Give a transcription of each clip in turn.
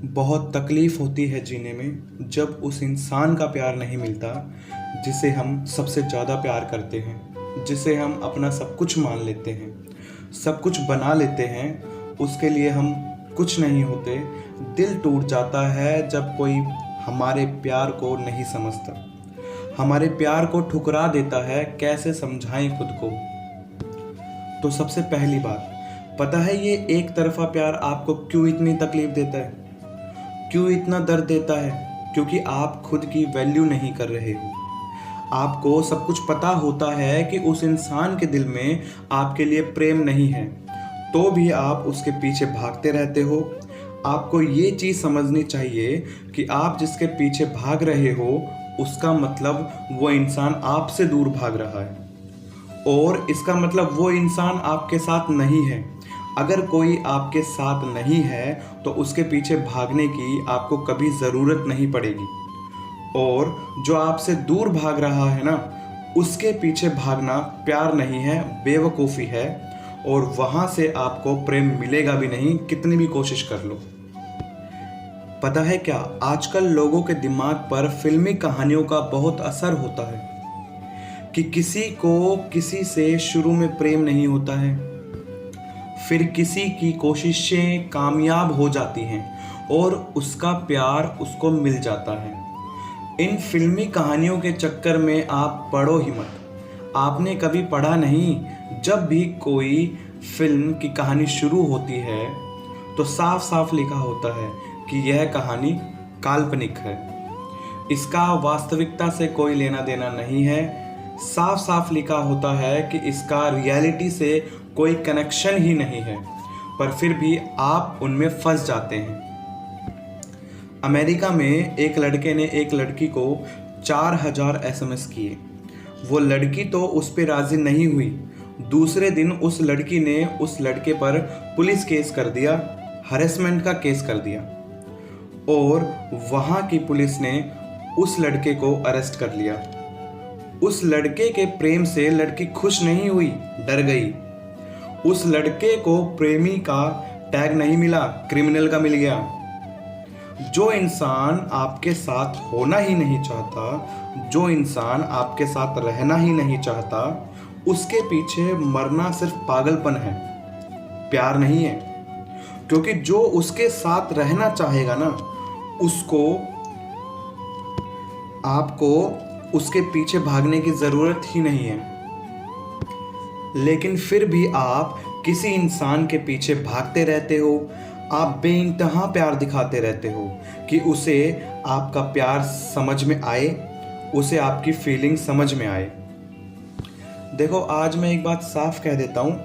बहुत तकलीफ़ होती है जीने में जब उस इंसान का प्यार नहीं मिलता जिसे हम सबसे ज़्यादा प्यार करते हैं, जिसे हम अपना सब कुछ मान लेते हैं, सब कुछ बना लेते हैं, उसके लिए हम कुछ नहीं होते। दिल टूट जाता है जब कोई हमारे प्यार को नहीं समझता, हमारे प्यार को ठुकरा देता है। कैसे समझाएं खुद को। तो सबसे पहली बात, पता है ये एक तरफा प्यार आपको क्यों इतनी तकलीफ देता है, क्यों इतना दर्द देता है? क्योंकि आप खुद की वैल्यू नहीं कर रहे हो। आपको सब कुछ पता होता है कि उस इंसान के दिल में आपके लिए प्रेम नहीं है, तो भी आप उसके पीछे भागते रहते हो। आपको ये चीज़ समझनी चाहिए कि आप जिसके पीछे भाग रहे हो उसका मतलब वो इंसान आपसे दूर भाग रहा है, और इसका मतलब वो इंसान आपके साथ नहीं है। अगर कोई आपके साथ नहीं है तो उसके पीछे भागने की आपको कभी ज़रूरत नहीं पड़ेगी, और जो आपसे दूर भाग रहा है ना, उसके पीछे भागना प्यार नहीं है, बेवकूफ़ी है, और वहाँ से आपको प्रेम मिलेगा भी नहीं, कितनी भी कोशिश कर लो। पता है क्या, आजकल लोगों के दिमाग पर फिल्मी कहानियों का बहुत असर होता है कि किसी को किसी से शुरू में प्रेम नहीं होता है, फिर किसी की कोशिशें कामयाब हो जाती हैं और उसका प्यार उसको मिल जाता है। इन फिल्मी कहानियों के चक्कर में आप पढ़ो ही मत। आपने कभी पढ़ा नहीं, जब भी कोई फिल्म की कहानी शुरू होती है तो साफ साफ लिखा होता है कि यह कहानी काल्पनिक है, इसका वास्तविकता से कोई लेना देना नहीं है। साफ साफ लिखा होता है कि इसका रियलिटी से कोई कनेक्शन ही नहीं है, पर फिर भी आप उनमें फंस जाते हैं। अमेरिका में एक लड़के ने एक लड़की को 4000 SMS किए। वो लड़की तो उस पर राजी नहीं हुई। दूसरे दिन उस लड़की ने उस लड़के पर पुलिस केस कर दिया, हरेसमेंट का केस कर दिया, और वहाँ की पुलिस ने उस लड़के को अरेस्ट कर लिया। उस लड़के के प्रेम से लड़की खुश नहीं हुई, डर गई। उस लड़के को प्रेमी का टैग नहीं मिला, क्रिमिनल का मिल गया। जो इंसान आपके साथ होना ही नहीं चाहता, जो इंसान आपके साथ रहना ही नहीं चाहता, उसके पीछे मरना सिर्फ पागलपन है, प्यार नहीं है। क्योंकि जो उसके साथ रहना चाहेगा ना, उसको आपको उसके पीछे भागने की ज़रूरत ही नहीं है। लेकिन फिर भी आप किसी इंसान के पीछे भागते रहते हो। आप बेइंतहा प्यार दिखाते रहते हो कि उसे आपका प्यार समझ में आए, उसे आपकी फीलिंग समझ में आए। देखो, आज मैं एक बात साफ कह देता हूँ,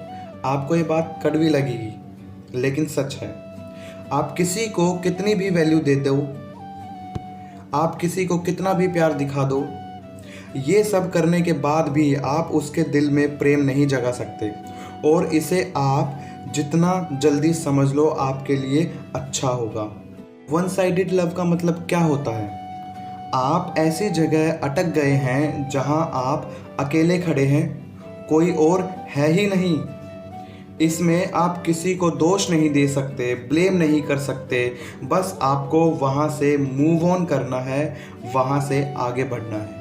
आपको ये बात कड़वी लगेगी लेकिन सच है। आप किसी को कितनी भी वैल्यू दे दो, आप किसी को कितना भी प्यार दिखा दो, ये सब करने के बाद भी आप उसके दिल में प्रेम नहीं जगा सकते, और इसे आप जितना जल्दी समझ लो आपके लिए अच्छा होगा। वन साइडेड लव का मतलब क्या होता है? आप ऐसी जगह अटक गए हैं जहां आप अकेले खड़े हैं, कोई और है ही नहीं। इसमें आप किसी को दोष नहीं दे सकते, ब्लेम नहीं कर सकते, बस आपको वहां से मूव ऑन करना है, वहां से आगे बढ़ना है।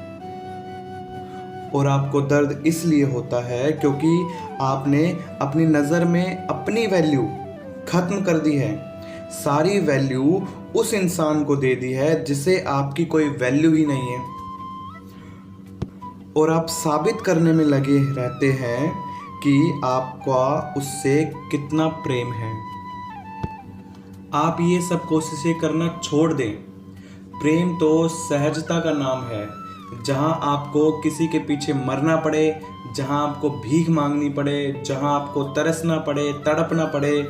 और आपको दर्द इसलिए होता है क्योंकि आपने अपनी नज़र में अपनी वैल्यू ख़त्म कर दी है। सारी वैल्यू उस इंसान को दे दी है जिसे आपकी कोई वैल्यू ही नहीं है, और आप साबित करने में लगे रहते हैं कि आपका उससे कितना प्रेम है। आप ये सब कोशिशें करना छोड़ दें। प्रेम तो सहजता का नाम है। जहाँ आपको किसी के पीछे मरना पड़े, जहाँ आपको भीख मांगनी पड़े, जहाँ आपको तरसना पड़े, तड़पना पड़े,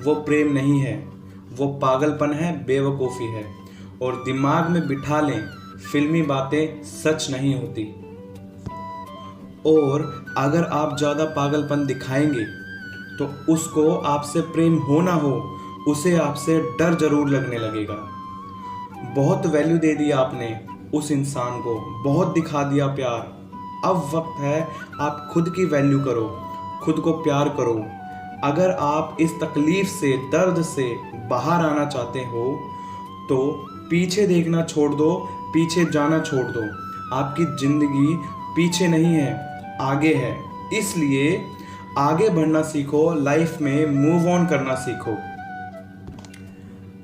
वो प्रेम नहीं है, वो पागलपन है, बेवकूफ़ी है। और दिमाग में बिठा लें, फिल्मी बातें सच नहीं होती। और अगर आप ज़्यादा पागलपन दिखाएंगे तो उसको आपसे प्रेम हो ना हो, उसे आपसे डर ज़रूर लगने लगेगा। बहुत वैल्यू दे दी आपने उस इंसान को, बहुत दिखा दिया प्यार। अब वक्त है आप खुद की वैल्यू करो, खुद को प्यार करो। अगर आप इस तकलीफ से, दर्द से बाहर आना चाहते हो तो पीछे देखना छोड़ दो, पीछे जाना छोड़ दो। आपकी जिंदगी पीछे नहीं है, आगे है। इसलिए आगे बढ़ना सीखो, लाइफ में मूव ऑन करना सीखो।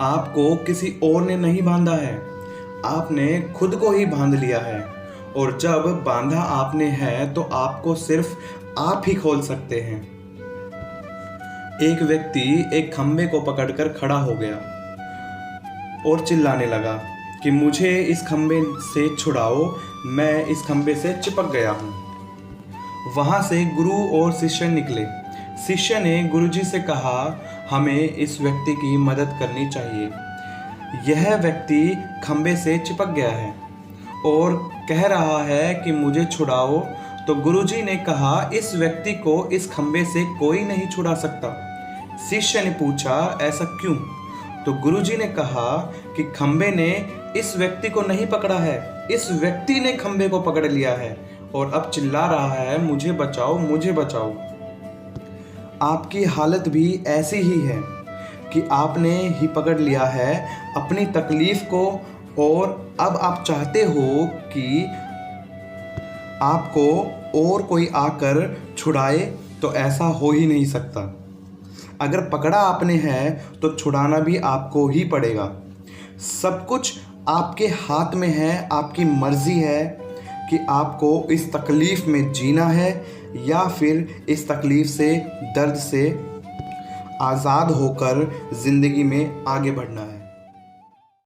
आपको किसी और ने नहीं बांधा है, आपने खुद को ही बांध लिया है। और जब बांधा आपने है तो आपको सिर्फ आप ही खोल सकते हैं। एक व्यक्ति एक खंबे को पकड़कर खड़ा हो गया और चिल्लाने लगा कि मुझे इस खंबे से छुड़ाओ, मैं इस खंबे से चिपक गया हूँ। वहाँ से गुरु और शिष्य निकले। शिष्य ने गुरुजी से कहा, हमें इस व्यक्ति की मदद करनी चाहिए। यह व्यक्ति खंबे से चिपक गया है और कह रहा है कि मुझे छुड़ाओ। तो गुरुजी ने कहा, इस व्यक्ति को इस खंबे से कोई नहीं छुड़ा सकता। शिष्य ने पूछा, ऐसा क्यों? तो गुरुजी ने कहा कि खंबे ने इस व्यक्ति को नहीं पकड़ा है, इस व्यक्ति ने खंबे को पकड़ लिया है और अब चिल्ला रहा है, मुझे बचाओ, मुझे बचाओ। आपकी हालत भी ऐसी ही है कि आपने ही पकड़ लिया है अपनी तकलीफ को और अब आप चाहते हो कि आपको और कोई आकर छुड़ाए, तो ऐसा हो ही नहीं सकता। अगर पकड़ा आपने है तो छुड़ाना भी आपको ही पड़ेगा। सब कुछ आपके हाथ में है, आपकी मर्जी है कि आपको इस तकलीफ़ में जीना है या फिर इस तकलीफ़ से, दर्द से आज़ाद होकर ज़िंदगी में आगे बढ़ना है।